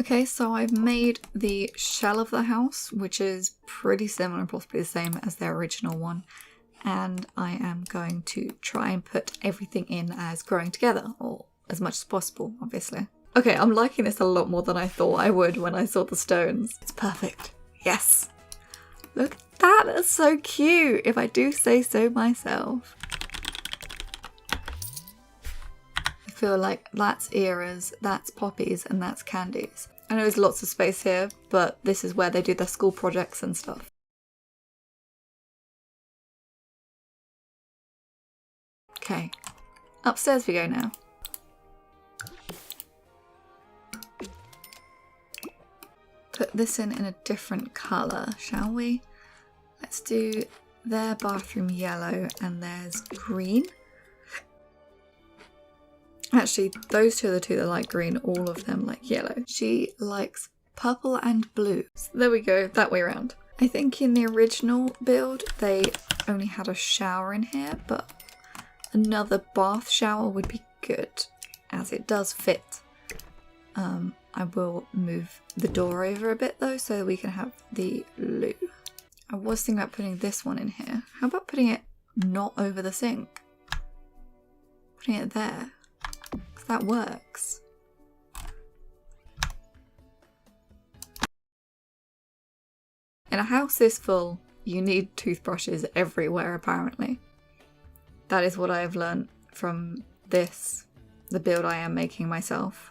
Okay, so I've made the shell of the house, which is pretty similar and possibly the same as their original one. And I am going to try and put everything in as growing together, or as much as possible, obviously. Okay, I'm liking this a lot more than I thought I would when I saw the stones. It's perfect. Yes! Look at that, that's so cute, if I do say so myself. I feel like that's Era's, that's Poppy's, and that's Candy's. I know there's lots of space here, but this is where they do their school projects and stuff. Okay, upstairs we go now. Put this in a different colour, shall we? Let's do their bathroom yellow and theirs green. Actually, those two are the two that like green, all of them like yellow. She likes purple and blue. So there we go, that way around. I think in the original build, they only had a shower in here, but another bath shower would be good, as it does fit. I will move the door over a bit though, so that we can have the loo. I was thinking about putting this one in here. How about putting it not over the sink? Putting it there. Because that works. In a house this full, you need toothbrushes everywhere apparently. That is what I have learnt from this, the build I am making myself.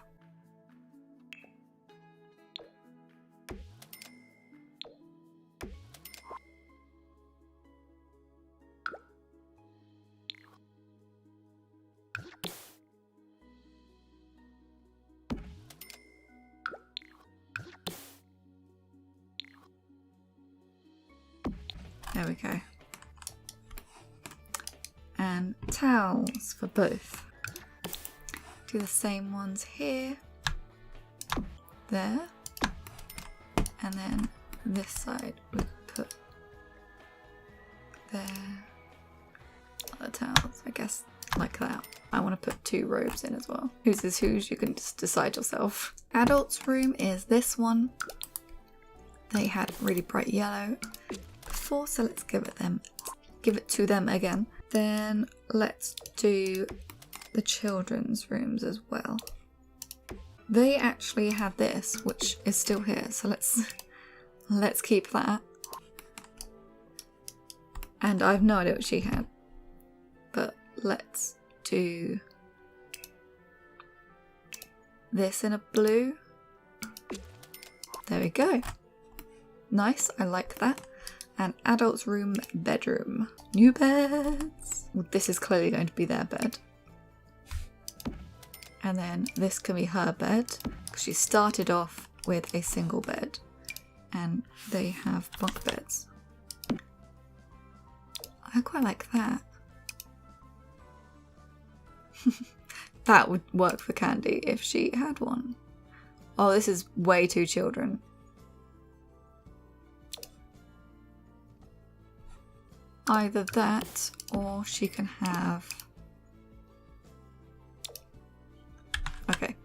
There we go. And towels for both. Do the same ones here, there, and then this side we put there. Other towels, I guess, like that. I want to put 2 robes in as well. Whose is whose, you can just decide yourself. Adults' room is this one. They had really bright yellow before, so let's give it to them again. Then let's do the children's rooms as well. They actually had this, which is still here, so let's keep that. And I have no idea what she had, but let's do this in a blue. There we go. Nice, I like that. And adults' room, bedroom. New beds. Well, this is clearly going to be their bed. And then this can be her bed, because she started off with a single bed. And they have bunk beds. I quite like that. That would work for Candy if she had one. Oh, this is way too children. Either that, or she can have... Okay.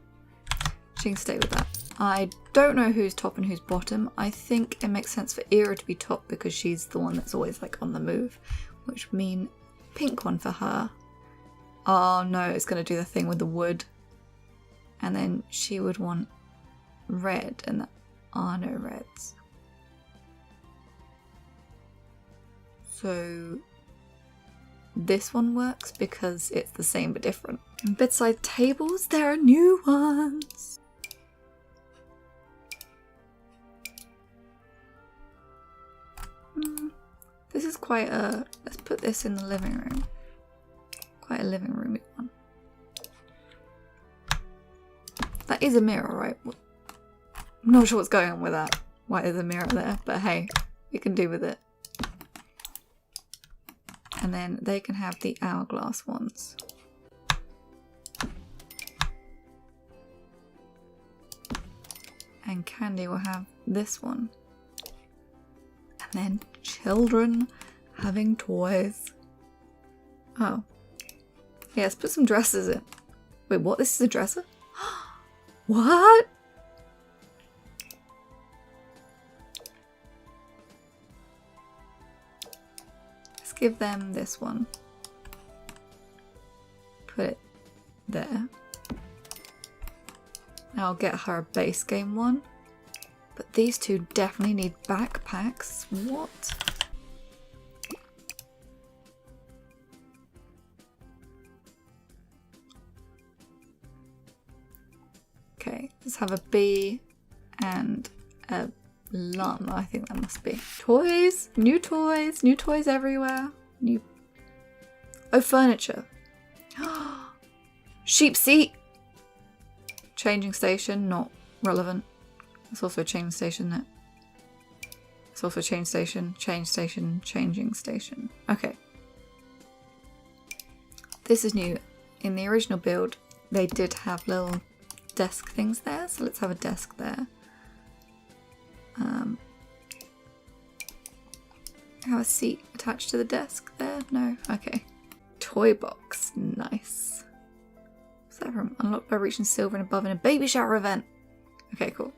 She can stay with that. I don't know who's top and who's bottom. I think it makes sense for Era to be top because she's the one that's always like on the move, which would mean pink one for her. Oh no, it's going to do the thing with the wood. And then she would want red, and there are no reds. So this one works because it's the same but different. And bedside tables, there are new ones. This is quite a... Let's put this in the living room. Quite a living roomy one. That is a mirror, right? I'm not sure what's going on with that. Why there's a mirror there, but hey, we can do with it. And then they can have the hourglass ones. And Candy will have this one. And then children having toys. Oh. Yes, put some dresses in. Wait, what? This is a dresser? What? give them this one. Put it there. Now I'll get her a base game one. But these two definitely need backpacks. What? Okay, let's have a bee and a llama. I think that must be. Toys! New toys! New toys everywhere. New... Oh, furniture. Sheep seat! Changing station, not relevant. It's also a change station, isn't it? It's also a change station, changing station. Okay. This is new. In the original build, they did have little desk things there, so let's have a desk there. Have a seat attached to the desk there? No? Okay. Toy box. Nice. What's that from? Unlocked by reaching silver and above in a baby shower event. Okay, cool.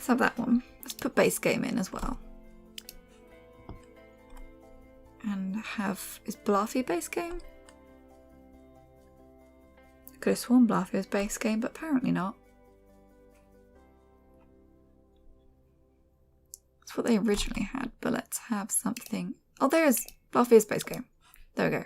Let's have that one. Let's put base game in as well. And have... Is Bluffy base game? I could have sworn Bluffy was base game, but apparently not. That's what they originally had, but let's have something... Oh, there's Bluffy is base game. There we go.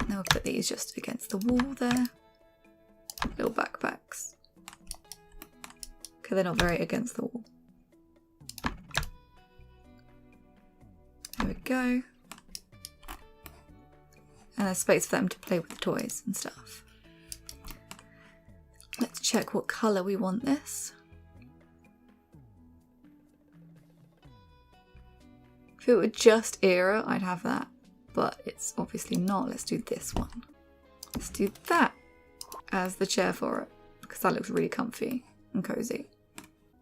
Now we'll put these just against the wall there. Little backpacks. Okay, they're not very against the wall. There we go. And there's space for them to play with the toys and stuff. Let's check what colour we want this. If it were just era, I'd have that. But it's obviously not. Let's do this one. Let's do that as the chair for it, because that looks really comfy and cozy.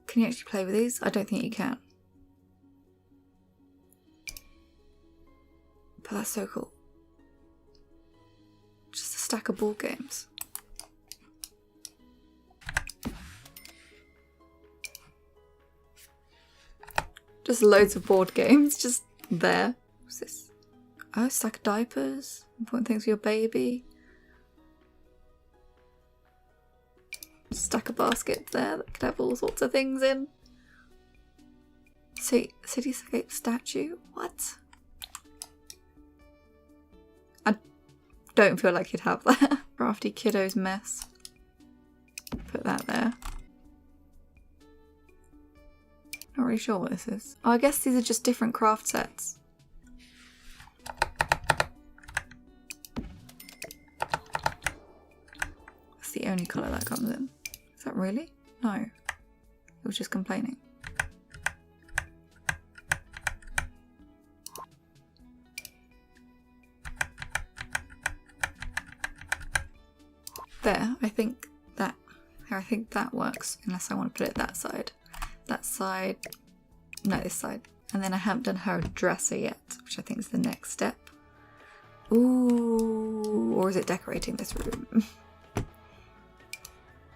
Can you actually play with these? I don't think you can. But that's so cool. Just a stack of board games. Just loads of board games just there. What's this? Oh, stack of diapers. Important things for your baby. Stack of baskets there that could have all sorts of things in. See, cityscape statue? What? I don't feel like you'd have that. Crafty kiddo's mess. Put that there. Not really sure what this is. Oh, I guess these are just different craft sets. That's the only colour that comes in. Is that really? No. It was just complaining. There, I think that works, unless I want to put it that side. That side, no, this side. And then I haven't done her dresser yet, which I think is the next step. Ooh, or is it decorating this room?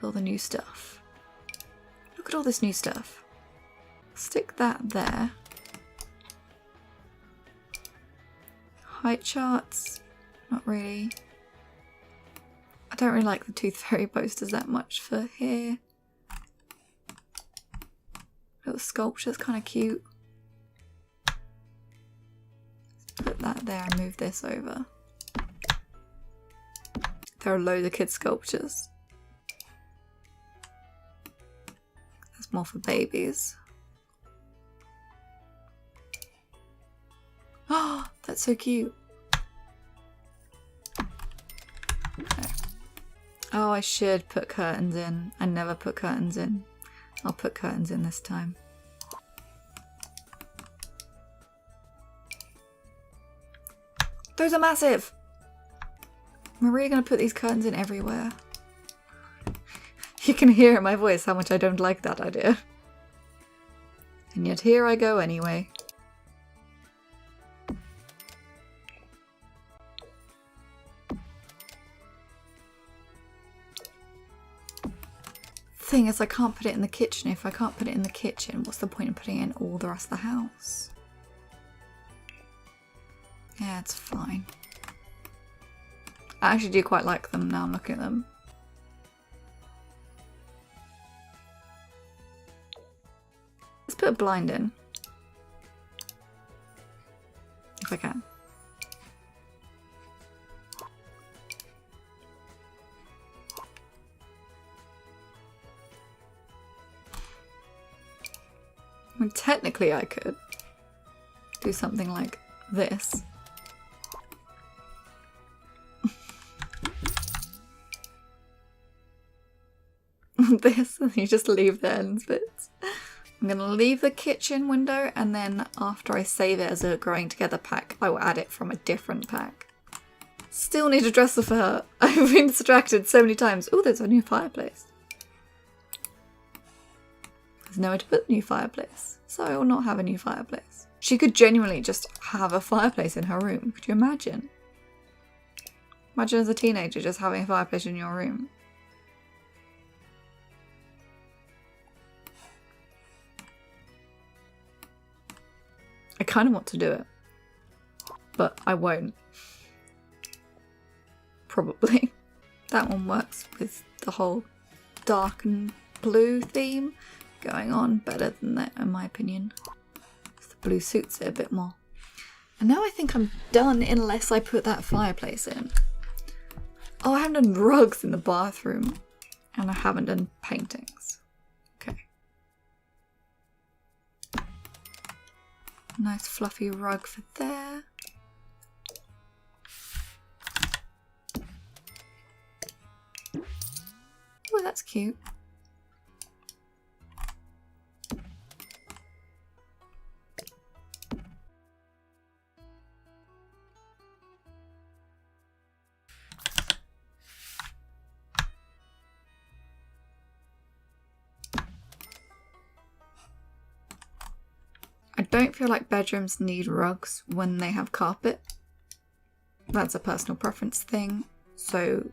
All the new stuff. Look at all this new stuff. Stick that there. Height charts, not really. I don't really like the Tooth Fairy posters that much for here. Little sculpture's kind of cute. Put that there and move this over. There are loads of kids' sculptures. That's more for babies. Oh, that's so cute. Okay. Oh, I should put curtains in. I never put curtains in. I'll put curtains in this time. Those are massive! Am I really going to put these curtains in everywhere? You can hear in my voice how much I don't like that idea. And yet here I go anyway. thing is I can't put it in the kitchen. If I can't put it in the kitchen, what's the point in putting it in all the rest of the house? Yeah, it's fine. I actually do quite like them now I'm looking at them. Let's put a blind in. If I can. I mean, technically I could do something like this. This, and you just leave the ends bits. I'm gonna leave the kitchen window, and then after I save it as a growing together pack, I will add it from a different pack. Still need a dresser for her. I've been distracted so many times. Oh, there's a new fireplace. There's nowhere to put the new fireplace, so I will not have a new fireplace. She could genuinely just have a fireplace in her room. Could you imagine? Imagine as a teenager just having a fireplace in your room. I kind of want to do it, but I won't. Probably. That one works with the whole dark and blue theme going on better than that, in my opinion. The blue suits it a bit more. And now I think I'm done unless I put that fireplace in. Oh, I haven't done rugs in the bathroom, and I haven't done paintings. Okay. Nice fluffy rug for there. Oh, that's cute. I don't feel like bedrooms need rugs when they have carpet. That's a personal preference thing. So,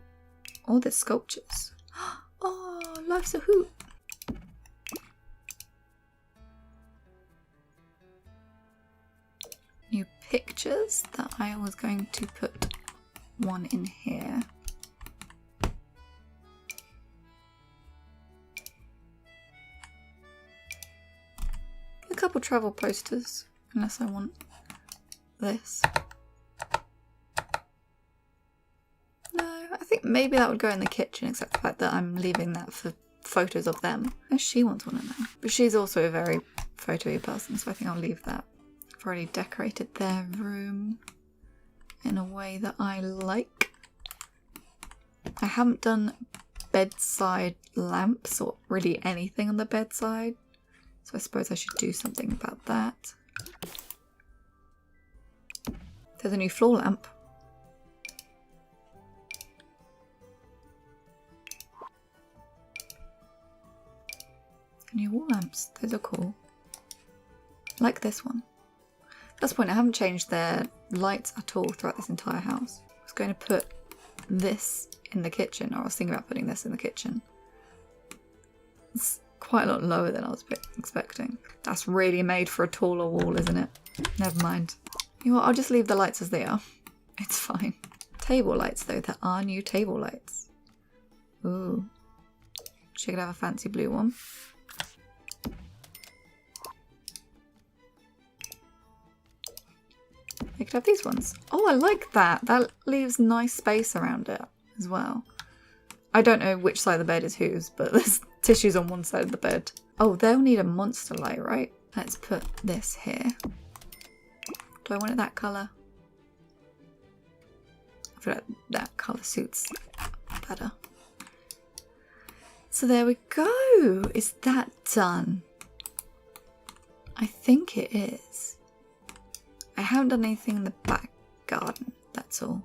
all the sculptures. Oh, life's a hoot. New pictures that I was going to put one in here. A couple travel posters, unless I want this. No, I think maybe that would go in the kitchen, except the fact that I'm leaving that for photos of them. Oh, she wants one in there. But she's also a very photo-y person, so I think I'll leave that. I've already decorated their room in a way that I like. I haven't done bedside lamps or really anything on the bedside. So I suppose I should do something about that. There's a new floor lamp. New wall lamps. Those are cool. I like this one. At this point, I haven't changed their lights at all throughout this entire house. I was going to put this in the kitchen, or I was thinking about putting this in the kitchen. It's quite a lot lower than I was expecting. That's really made for a taller wall, isn't it? Never mind. You know what, I'll just leave the lights as they are. It's fine. Table lights though, there are new table lights. Ooh. She could have a fancy blue one. You could have these ones. Oh, I like that. That leaves nice space around it as well. I don't know which side of the bed is whose, but there's tissues on one side of the bed. Oh, they'll need a monster light, right? Let's put this here. Do I want it that colour? I feel like that colour suits better. So there we go. Is that done? I think it is. I haven't done anything in the back garden, that's all.